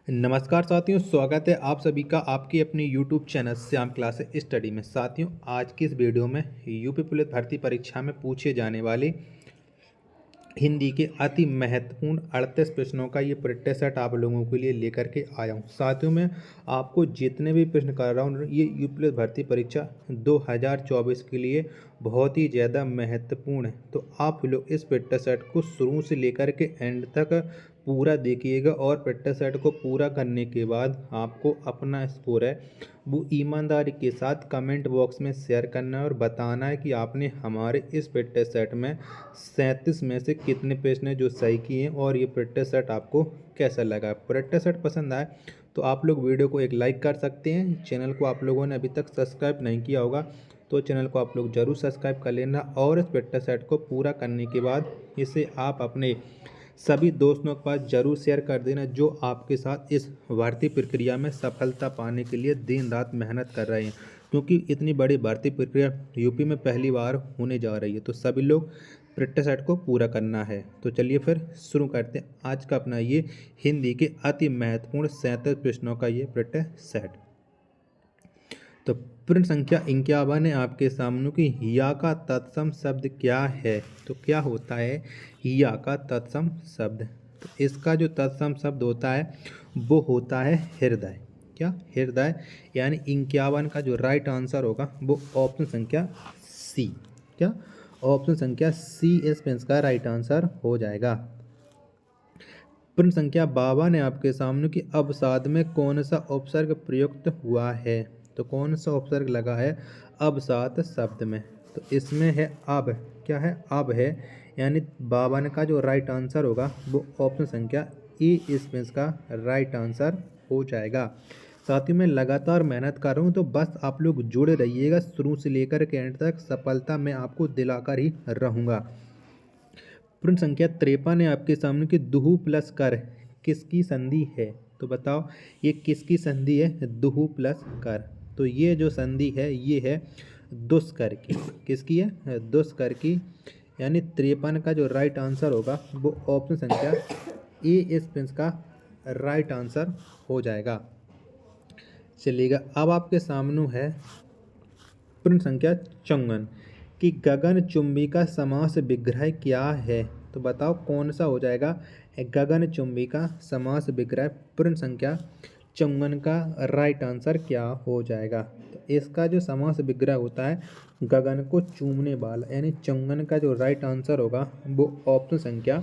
नमस्कार साथियों, स्वागत है आप सभी का आपकी अपनी YouTube channel Shyam classes study में। साथियों, आज की इस वीडियो में यूपी पुलिस भर्ती परीक्षा में पूछे जाने वाले हिंदी के अति महत्वपूर्ण 38 प्रश्नों का ये प्रैक्टिस सेट आप लोगों के लिए लेकर के आया हूँ। साथियों, मैं आपको जितने भी प्रश्न कर रहा हूँ ये यूपी पुलिस भर्ती परीक्षा 2024 के लिए बहुत ही ज़्यादा महत्वपूर्ण है। तो आप लोग इस प्रैक्टिस सेट को शुरू से लेकर के एंड तक पूरा देखिएगा और प्रैक्टिस सेट को पूरा करने के बाद आपको अपना स्कोर है वो ईमानदारी के साथ कमेंट बॉक्स में शेयर करना है और बताना है कि आपने हमारे इस प्रैक्टिस सेट में 37 में से कितने प्रश्न जो सही किए हैं और ये प्रैक्टिस सेट आपको कैसा लगा। प्रैक्टिस सेट पसंद आए तो आप लोग वीडियो को एक लाइक कर सकते हैं। चैनल को आप लोगों ने अभी तक सब्सक्राइब नहीं किया होगा तो चैनल को आप लोग ज़रूर सब्सक्राइब कर लेना और इस प्रैक्टिस सेट को पूरा करने के बाद इसे आप अपने सभी दोस्तों के पास जरूर शेयर कर देना जो आपके साथ इस भर्ती प्रक्रिया में सफलता पाने के लिए दिन रात मेहनत कर रहे हैं, क्योंकि इतनी बड़ी भर्ती प्रक्रिया यूपी में पहली बार होने जा रही है। तो सभी लोग प्रैक्टिस सेट को पूरा करना है। तो चलिए फिर शुरू करते हैं आज का अपना ये हिंदी के अति महत्वपूर्ण 37 प्रश्नों का ये प्रैक्टिस सेट। तो प्रश्न संख्या 51 है आपके सामने कि या का तत्सम शब्द क्या है। तो क्या होता है या का तत्सम शब्द? तो इसका जो तत्सम शब्द होता है वो होता है हृदय। क्या? हृदय। यानी 51 का जो राइट आंसर होगा वो ऑप्शन संख्या सी। क्या? ऑप्शन संख्या सी इसका राइट आंसर हो जाएगा। प्रश्न संख्या 52 है आपके सामने कि अवसाद में कौन सा उपसर्ग प्रयुक्त हुआ है। तो कौन सा उपसर्ग लगा है अवसाद शब्द में? तो इसमें है अब। क्या है? अब है। यानी 52 का जो राइट आंसर होगा वो ऑप्शन संख्या ए इसमें इसका राइट आंसर हो जाएगा। साथ ही मैं लगातार मेहनत कर रहा हूँ तो बस आप लोग जुड़े रहिएगा शुरू से लेकर के एंड तक, सफलता मैं आपको दिलाकर ही रहूँगा। प्रश्न संख्या 53 है आपके सामने कि दुहु प्लस कर किसकी संधि है। तो बताओ ये किसकी संधि है? दुहु प्लस कर। तो ये जो संधि है ये है दुष्कर की। किसकी है? दुष्कर की। यानी 53 का जो राइट आंसर होगा वो ऑप्शन संख्या ए इस का राइट आंसर हो जाएगा। चलिएगा अब आपके सामने है प्रश्न संख्या 54 कि गगन चुंबी का समास विग्रह क्या है। तो बताओ कौन सा हो जाएगा गगन चुंबी का समास विग्रह। प्रश्न संख्या 54 का राइट आंसर क्या हो जाएगा? तो इसका जो समास विग्रह होता है गगन को चूमने वाला, यानी 54 का जो राइट आंसर होगा वो ऑप्शन संख्या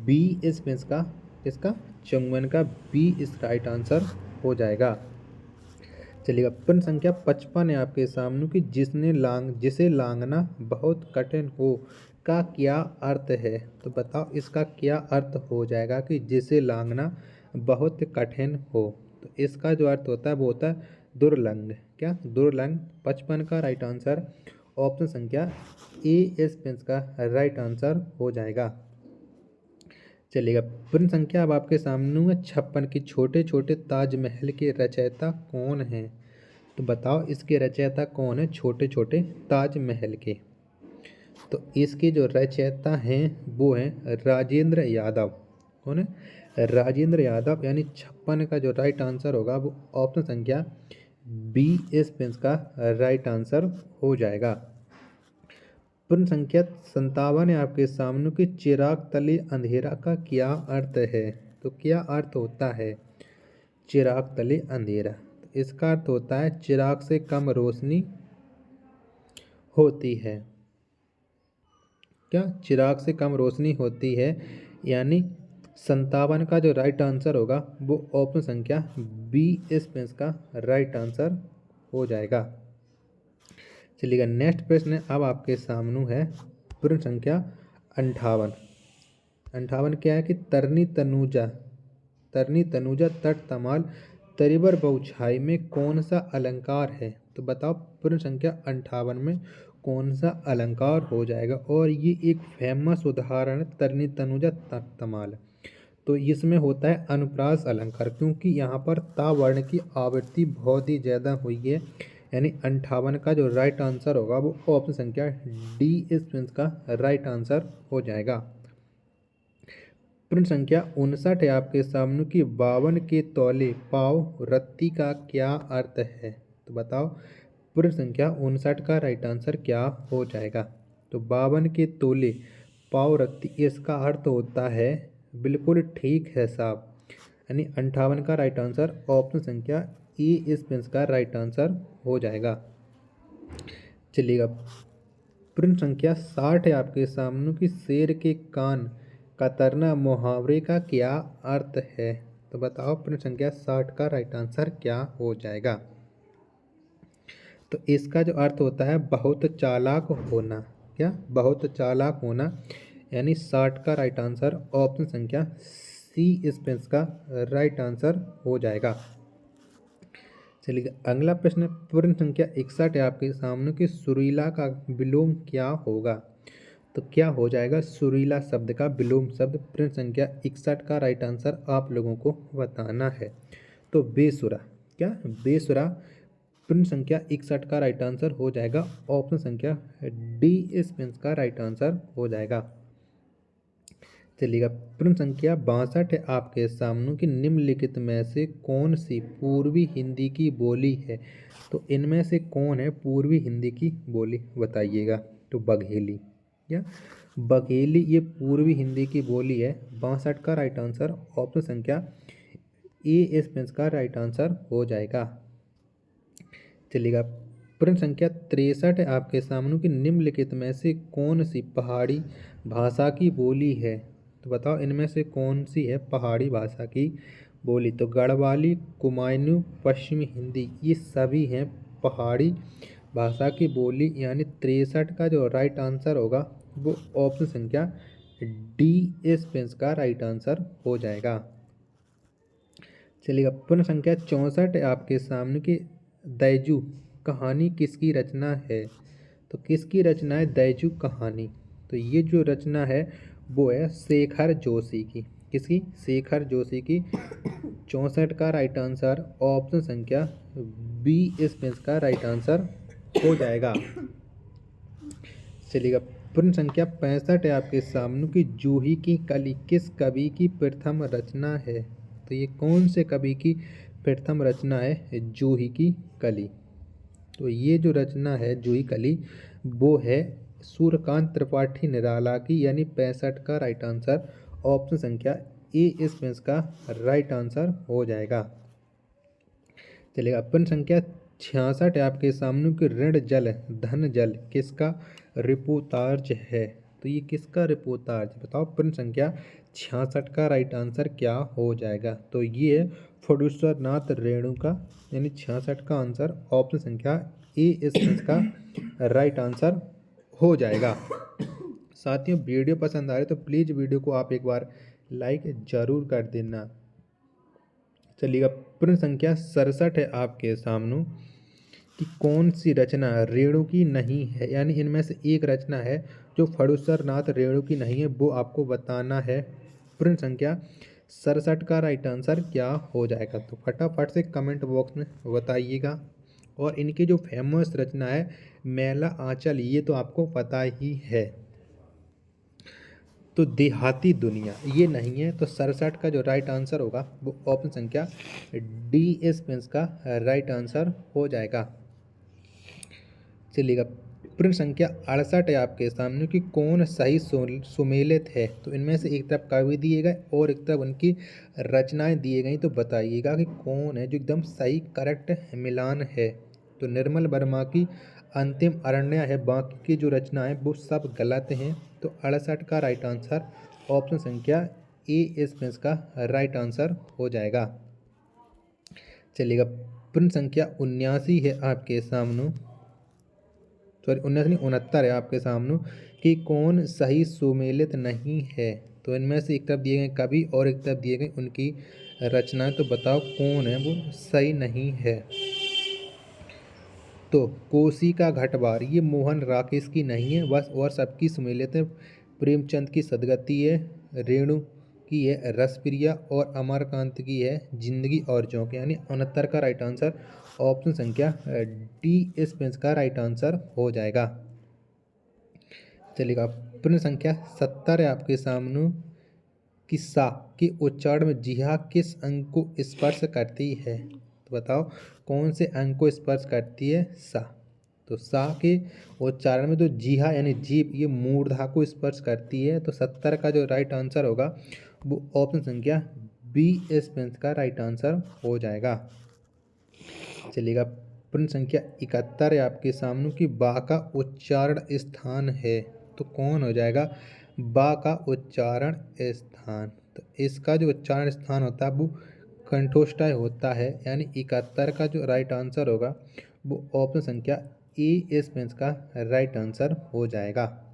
बी इसका 54 का बी इस राइट आंसर हो जाएगा। चलिएगा प्रश्न संख्या 55 है आपके सामने कि जिसे लांघना बहुत कठिन हो का क्या अर्थ है। तो बताओ इसका क्या अर्थ हो जाएगा कि जिसे लांघना बहुत कठिन हो। तो इसका जो अर्थ होता है वो होता है दुर्लंघ। क्या? दुर्लंघ। 55 का राइट आंसर ऑप्शन संख्या ए इसका राइट आंसर हो जाएगा। चलिएगा प्रश्न संख्या अब आपके सामने है 56 की छोटे छोटे ताजमहल के रचयिता कौन हैं। तो बताओ इसके रचयिता कौन है छोटे छोटे ताजमहल के। तो इसके जो रचयिता हैं वो हैं राजेंद्र यादव। कौन है? राजेंद्र यादव। यानी 56 का जो राइट आंसर होगा वो ऑप्शन संख्या बी इस का राइट आंसर हो जाएगा। प्रश्न संख्या 57 है आपके सामने कि चिराग तले अंधेरा का क्या अर्थ है। तो क्या अर्थ होता है चिराग तले अंधेरा? तो इसका अर्थ होता है चिराग से कम रोशनी होती है। क्या? चिराग से कम रोशनी होती है। यानी 57 का जो राइट आंसर होगा वो ऑप्शन संख्या बी इस का राइट आंसर हो जाएगा। चलिएगा नेक्स्ट प्रश्न अब आपके सामने है प्रश्न संख्या 58। 58 क्या है कि तरनी तनुजा तट तमाल तरिबर बहुछाई में कौन सा अलंकार है। तो बताओ प्रश्न संख्या 58 में कौन सा अलंकार हो जाएगा। और ये एक फेमस उदाहरण है तरनी तनुजा तट तमाल। तो इसमें होता है अनुप्रास अलंकार, क्योंकि यहाँ पर ता वर्ण की आवृत्ति बहुत ही ज़्यादा हुई है। यानी 58 का जो राइट आंसर होगा वो ऑप्शन संख्या डी इस का राइट आंसर हो जाएगा। प्रश्न संख्या 59 है आपके सामने कि 52 के तौले पाव रत्ती का क्या अर्थ है। तो बताओ प्रश्न संख्या 59 का राइट आंसर क्या हो जाएगा। तो 52 के तोले पाव रत्ती, इसका अर्थ होता है, बिल्कुल ठीक है साहब, यानी 58 का राइट आंसर ऑप्शन संख्या ए इस प्रश्न का राइट आंसर हो जाएगा। चलिएगा प्रश्न संख्या 60 है आपके सामने कि शेर के कान कतरना मुहावरे का क्या अर्थ है। तो बताओ प्रश्न संख्या 60 का राइट आंसर क्या हो जाएगा। तो इसका जो अर्थ होता है बहुत चालाक होना। क्या? बहुत चालाक होना, यानी 60 का राइट आंसर ऑप्शन संख्या सी इस प्रश्न का राइट आंसर हो जाएगा। चलिए अगला प्रश्न प्रश्न संख्या 61 है आपके सामने कि सुरीला का विलोम क्या होगा। तो क्या हो जाएगा सुरीला शब्द का विलोम शब्द। प्रश्न संख्या 61 का राइट आंसर आप लोगों को बताना है। तो बेसुरा। क्या? बेसुरा प्रश्न संख्या 61 का राइट आंसर हो जाएगा। ऑप्शन संख्या डी इस प्रश्न का राइट आंसर हो जाएगा। चलिएगा प्रश्न संख्या 62 है आपके सामने कि निम्नलिखित में से कौन सी पूर्वी हिंदी की बोली है। तो इनमें से कौन है पूर्वी हिंदी की बोली बताइएगा। तो बघेली। या बघेली ये पूर्वी हिंदी की बोली है। 62 का राइट आंसर ऑप्शन संख्या ए इस प्रश्न का राइट आंसर हो जाएगा। चलिएगा प्रश्न संख्या 63 है आपके सामने कि निम्नलिखित में से कौन सी पहाड़ी भाषा की बोली है। तो बताओ इनमें से कौन सी है पहाड़ी भाषा की बोली। तो गढ़वाली, कुमायूनी, पश्चिमी हिंदी, ये सभी हैं पहाड़ी भाषा की बोली, यानी 63 का जो राइट आंसर होगा वो ऑप्शन संख्या डी इस प्रश्न का राइट आंसर हो जाएगा। चलिएगा प्रश्न संख्या 64 है आपके सामने कि दैजू कहानी किसकी रचना है। तो किसकी रचना है दैजू कहानी। तो ये जो रचना है वो है शेखर जोशी की। किसकी? शेखर जोशी की। 64 का राइट आंसर ऑप्शन संख्या बी इस प्रश्न का राइट आंसर हो जाएगा। चलिएगा प्रश्न संख्या 65 है आपके सामने कि जूही की कली किस कवि की प्रथम रचना है। तो ये कौन से कवि की प्रथम रचना है जूही की कली। तो ये जो रचना है जूही कली वो है सूर्यकांत त्रिपाठी निराला की, यानी 65 का राइट आंसर ऑप्शन संख्या ए इस प्रश्न का राइट आंसर हो जाएगा। चलिएगा प्रश्न संख्या 66 है आपके सामने कि ऋण जल धन जल किसका रिपोर्तार्ज है। तो ये किसका रिपोर्तार्ज बताओ। प्रश्न संख्या 66 का राइट आंसर क्या हो जाएगा। तो ये फुडेश्वर नाथ रेणुका, यानी 66 का आंसर ऑप्शन संख्या ए इस प्रश्न का राइट आंसर हो जाएगा। साथियों वीडियो पसंद आ रही तो प्लीज़ वीडियो को आप एक बार लाइक जरूर कर देना। चलिएगा प्रश्न संख्या 67 है आपके सामने कि कौन सी रचना रेणु की नहीं है, यानी इनमें से एक रचना है जो फुडेश्वर नाथ रेणु की नहीं है, वो आपको बताना है। प्रश्न संख्या 67 का राइट आंसर क्या हो जाएगा। तो फटाफट से कमेंट बॉक्स में बताइएगा। और इनकी जो फेमस रचना है मैला आंचल, ये तो आपको पता ही है। तो देहाती दुनिया ये नहीं है। तो 67 का जो राइट आंसर होगा वो ऑप्शन संख्या डी इस प्रश्न का राइट आंसर हो जाएगा। चलिएगा प्रश्न संख्या 68 है आपके सामने कि कौन सही सुमेलित है। तो इनमें से एक तरफ कवि दिए गए और एक तरफ उनकी रचनाएं दिए गई, तो बताइएगा कि कौन है जो एकदम सही करेक्ट मिलान है। तो निर्मल वर्मा की अंतिम अरण्य है, बाकी की जो रचना है वो सब गलत हैं। तो 68 का राइट आंसर ऑप्शन संख्या ए इस प्रश्न का राइट आंसर हो जाएगा। चलिएगा प्रश्न संख्या 79 है आपके सामने, सॉरी 79 नहीं 69 है आपके सामने कि कौन सही सुमेलित नहीं है। तो इनमें से एक तरफ दिए गए कवि और एक तरफ दिए गए उनकी रचनाएं, तो बताओ कौन है वो सही नहीं है। तो कोसी का घटबार ये मोहन राकेश की नहीं है बस, और सबकी सुमेलियत है। प्रेमचंद की सदगति है, रेणु की है रसप्रिया, और अमरकांत की है जिंदगी और झोंके, यानी 69 का राइट आंसर ऑप्शन संख्या डी इस प्रश्न का राइट आंसर हो जाएगा। चलिएगा प्रश्न संख्या 70 है आपके सामने कि सा के उच्चारण में जीहा किस अंग को स्पर्श करती है? तो बताओ कौन से अंग को स्पर्श करती है? सा। तो सा के उच्चारण में तो जीहा यानी जीभ ये मूर्धा को स्पर्श करती है। तो 70 का जो राइट आंसर होगा वो ऑप्शन संख्या बी इस का राइट आंसर हो जाएगा। चलिएगा प्रश्न संख्या 71 है आपके सामने कि बा का उच्चारण स्थान है। तो कौन हो जाएगा बा का उच्चारण स्थान? तो इसका जो उच्चारण स्थान होता है वो कंठोष्ठाय होता है, यानी 71 का जो राइट आंसर होगा वो ऑप्शन संख्या ए इस का राइट आंसर हो जाएगा।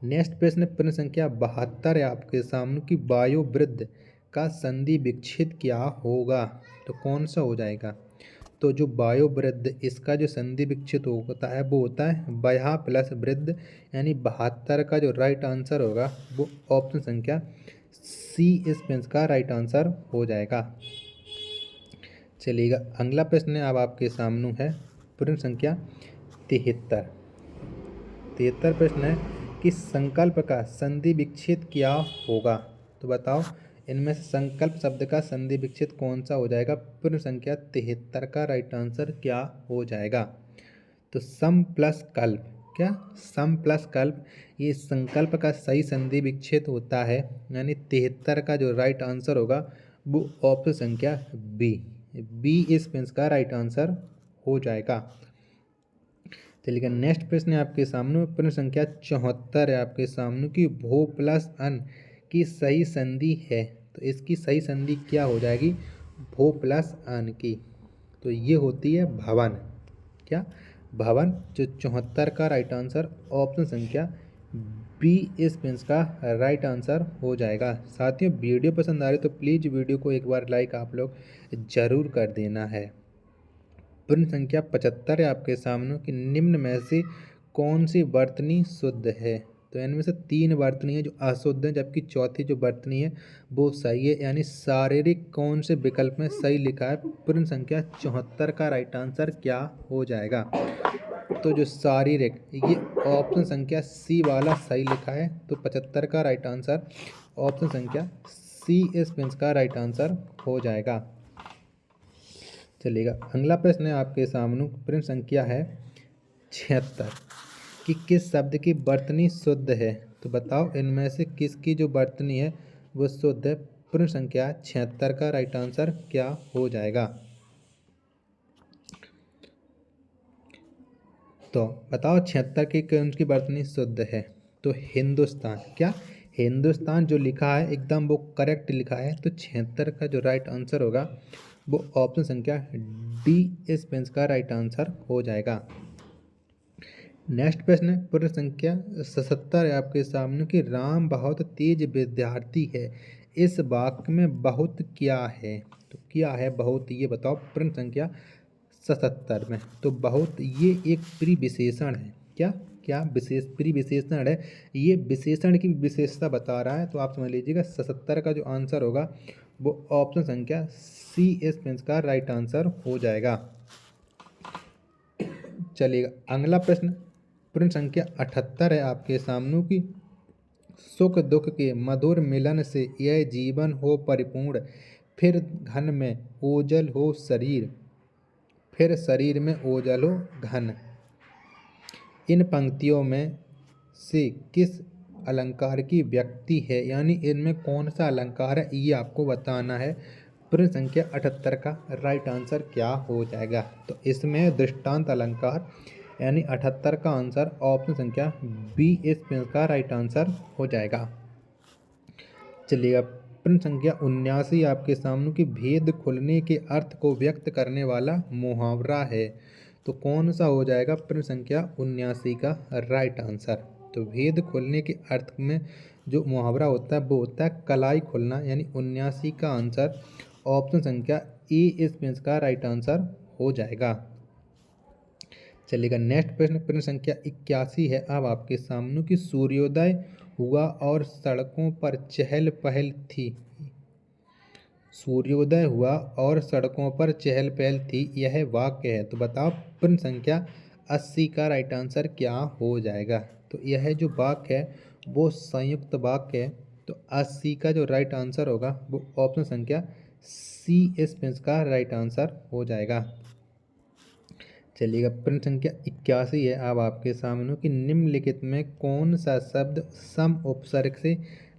नेक्स्ट प्रश्न संख्या 72 है आपके सामने कि वायुवृद्ध का संधि विच्छेद क्या होगा? तो कौन सा हो जाएगा? तो जो वायुवृद्ध इसका जो संधि विच्छेद होता है वो होता है वया प्लस वृद्ध, यानी 72 का जो राइट आंसर होगा वो ऑप्शन संख्या सी इस का राइट आंसर हो जाएगा। चलिएगा अगला प्रश्न अब आपके सामने है प्रश्न संख्या 73 प्रश्न है कि संकल्प का संधि विच्छेद क्या होगा? तो बताओ इनमें से संकल्प शब्द का संधि विच्छेद कौन सा हो जाएगा? प्रश्न संख्या 73 का राइट आंसर क्या हो जाएगा? तो सम प्लस कल्प, क्या सम प्लस कल्प ये संकल्प का सही संधि विच्छेद होता है, यानी 73 का जो राइट आंसर होगा वो ऑप्शन संख्या बी इस का राइट आंसर हो जाएगा। चलिए नेक्स्ट प्रश्न है आपके सामने प्रश्न संख्या 74 है आपके सामने कि भो प्लस अन की सही संधि है। तो इसकी सही संधि क्या हो जाएगी भो प्लस अन की? तो ये होती है भवन, क्या भवन। जो 74 का राइट आंसर ऑप्शन संख्या बी इस का राइट आंसर हो जाएगा। साथियों वीडियो पसंद आ रही तो प्लीज़ वीडियो को एक बार लाइक आप लोग ज़रूर कर देना है। प्रश्न संख्या 75 है आपके सामने कि निम्न में से कौन सी वर्तनी शुद्ध है? तो इनमें से 3 वर्तनी है जो अशुद्ध है, जबकि चौथी जो वर्तनी है वो सही है, यानी शारीरिक कौन से विकल्प में सही लिखा है? प्रश्न संख्या 74 का राइट आंसर क्या हो जाएगा? तो जो शारीरिक ये ऑप्शन संख्या सी वाला सही लिखा है। तो 75 का राइट आंसर ऑप्शन संख्या सी इस का राइट आंसर हो जाएगा। चलिएगा अगला प्रश्न है आपके सामने प्रश्न संख्या है 76 कि किस शब्द की वर्तनी शुद्ध है? तो बताओ इनमें से किसकी जो वर्तनी है वो शुद्ध है? प्रश्न संख्या 76 का राइट आंसर क्या हो जाएगा? तो बताओ 76 की कौन की वर्तनी शुद्ध है? तो हिंदुस्तान, क्या हिंदुस्तान जो लिखा है एकदम वो करेक्ट लिखा है। तो 76 का जो राइट आंसर होगा वो ऑप्शन संख्या डी इस का राइट आंसर हो जाएगा। नेक्स्ट प्रश्न प्रश्न संख्या 77 है आपके सामने कि राम बहुत तेज विद्यार्थी है, इस वाक्य में बहुत क्या है? तो क्या है बहुत, ये बताओ प्रश्न संख्या 77 में। तो बहुत ये एक प्रिविशेषण है, क्या क्या विशेष प्रिविशेषण है, ये विशेषण की विशेषता बता रहा है। तो आप समझ लीजिएगा 77 का जो आंसर होगा वो ऑप्शन संख्या सी इस का राइट आंसर हो जाएगा। चलिएगा अगला प्रश्न संख्या 78 है आपके सामने कि सुख दुख के मधुर मिलन से यह जीवन हो परिपूर्ण, फिर घन में ओजल हो शरीर, फिर शरीर में ओजल हो घन। इन पंक्तियों में से किस अलंकार की व्यक्ति है, यानी इनमें कौन सा अलंकार है ये आपको बताना है। प्रश्न संख्या 78 का राइट आंसर क्या हो जाएगा? तो इसमें दृष्टांत अलंकार, यानी 78 का आंसर ऑप्शन संख्या बी इस का राइट आंसर हो जाएगा। चलिएगा प्रश्न संख्या 79 आपके सामने कि भेद खुलने के अर्थ को व्यक्त करने वाला मुहावरा है। तो कौन सा हो जाएगा प्रश्न संख्या 79 का राइट आंसर? तो भेद खोलने के अर्थ में जो मुहावरा होता है वो होता है कलाई खुलना, यानी 79 का आंसर ऑप्शन संख्या ए इस का राइट आंसर हो जाएगा। चलिएगा नेक्स्ट प्रश्न संख्या 81 है अब आपके सामने कि सूर्योदय हुआ और सड़कों पर चहल पहल थी। सूर्योदय हुआ और सड़कों पर चहल पहल थी, यह वाक्य है। तो बताओ प्रश्न संख्या 80 का राइट आंसर क्या हो जाएगा? तो यह जो वाक्य है वो संयुक्त वाक्य है। तो 80 का जो राइट आंसर होगा वो ऑप्शन संख्या सी इसका राइट आंसर हो जाएगा। चलिएगा, प्रश्न संख्या 81 है अब आपके सामने कि निम्नलिखित में कौन सा शब्द सम उपसर्ग से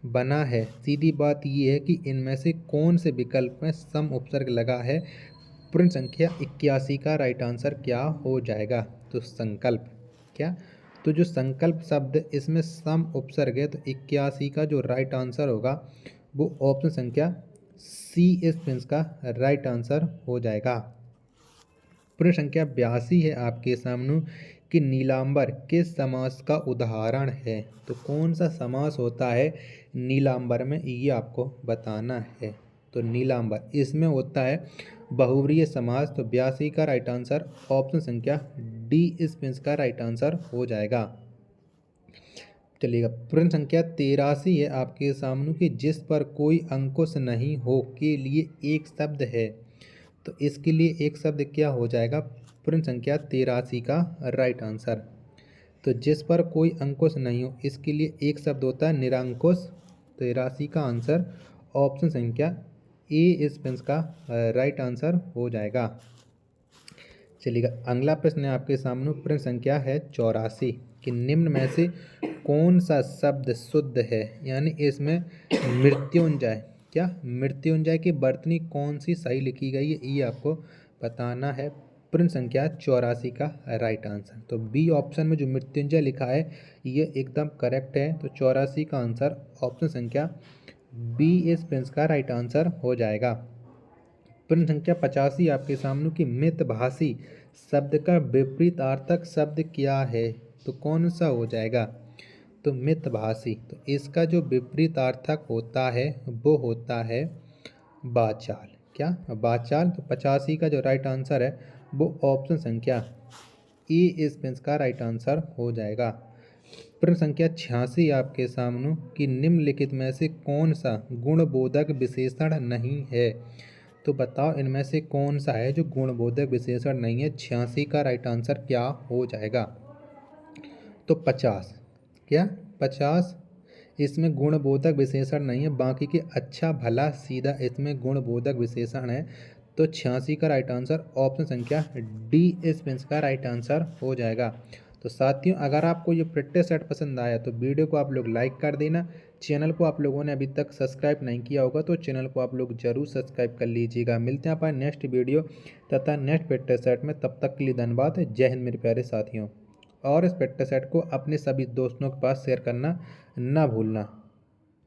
बना है। सीधी बात ये है कि इनमें से कौन से विकल्प में सम उपसर्ग लगा है। प्रश्न संख्या 81 का राइट आंसर क्या हो जाएगा? तो संकल्प। क्या? तो जो संकल्प शब्द इसमें सम उपसर्ग है, तो 81 का जो राइट आंसर होगा वो ऑप्शन संख्या सी इसका राइट आंसर हो जाएगा। प्रश्न संख्या 82 है आपके सामने कि नीलांबर किस समास का उदाहरण है। तो कौन सा समास होता है नीलांबर में, ये आपको बताना है। तो नीलांबर इसमें होता है बहुव्रीहि समास। तो 82 का राइट आंसर ऑप्शन संख्या डी इसका राइट आंसर हो जाएगा। चलिएगा, प्रश्न संख्या 83 है आपके सामने कि जिस पर कोई अंकुश नहीं हो के लिए एक शब्द है। तो इसके लिए एक शब्द क्या हो जाएगा? प्रश्न संख्या 83 का राइट आंसर। तो जिस पर कोई अंकुश नहीं हो, इसके लिए एक शब्द होता है निरंकुश। 83 का आंसर ऑप्शन संख्या ए इसका राइट आंसर हो जाएगा। चलिएगा, अगला प्रश्न है आपके सामने। प्रश्न संख्या है 84 कि निम्न में से कौन सा शब्द शुद्ध है, यानी इसमें मृत्युंजय। क्या? मृत्युंजय की वर्तनी कौन सी सही लिखी गई है, ये आपको बताना है। प्रश्न संख्या 84 का राइट आंसर। तो बी ऑप्शन में जो मृत्युंजय लिखा है ये एकदम करेक्ट है। तो 84 का आंसर ऑप्शन संख्या बी इस प्रिंस का राइट आंसर हो जाएगा। प्रश्न संख्या 85 आपके सामने कि मितभाषी शब्द का विपरीतार्थक शब्द क्या है। तो कौन सा हो जाएगा? तो मितभाषी। तो इसका जो विपरीतार्थक होता है वो होता है वाचाल। क्या? वाचाल। तो 85 का जो राइट आंसर है वो ऑप्शन संख्या ए इस का राइट आंसर हो जाएगा। प्रश्न संख्या 86 आपके सामने कि निम्नलिखित में से कौन सा गुणबोधक विशेषण नहीं है। तो बताओ इनमें से कौन सा है जो गुणबोधक विशेषण नहीं है। 86 का राइट आंसर क्या हो जाएगा? तो 50। क्या? 50 इसमें गुणबोधक विशेषण नहीं है, बाकी के अच्छा भला सीधा इसमें गुणबोधक विशेषण है। तो 86 का राइट आंसर ऑप्शन संख्या डी इस का राइट आंसर हो जाएगा। तो साथियों, अगर आपको ये प्रैक्टिस सेट पसंद आया तो वीडियो को आप लोग लाइक कर देना। चैनल को आप लोगों ने अभी तक सब्सक्राइब नहीं किया होगा तो चैनल को आप लोग जरूर सब्सक्राइब कर लीजिएगा। मिलते हैं अपन नेक्स्ट वीडियो तथा नेक्स्ट प्रैक्टिस सेट में। तब तक के लिए धन्यवाद। जय हिंद मेरे प्यारे साथियों। और इस प्रैक्टिस सेट को अपने सभी दोस्तों के पास शेयर करना ना भूलना।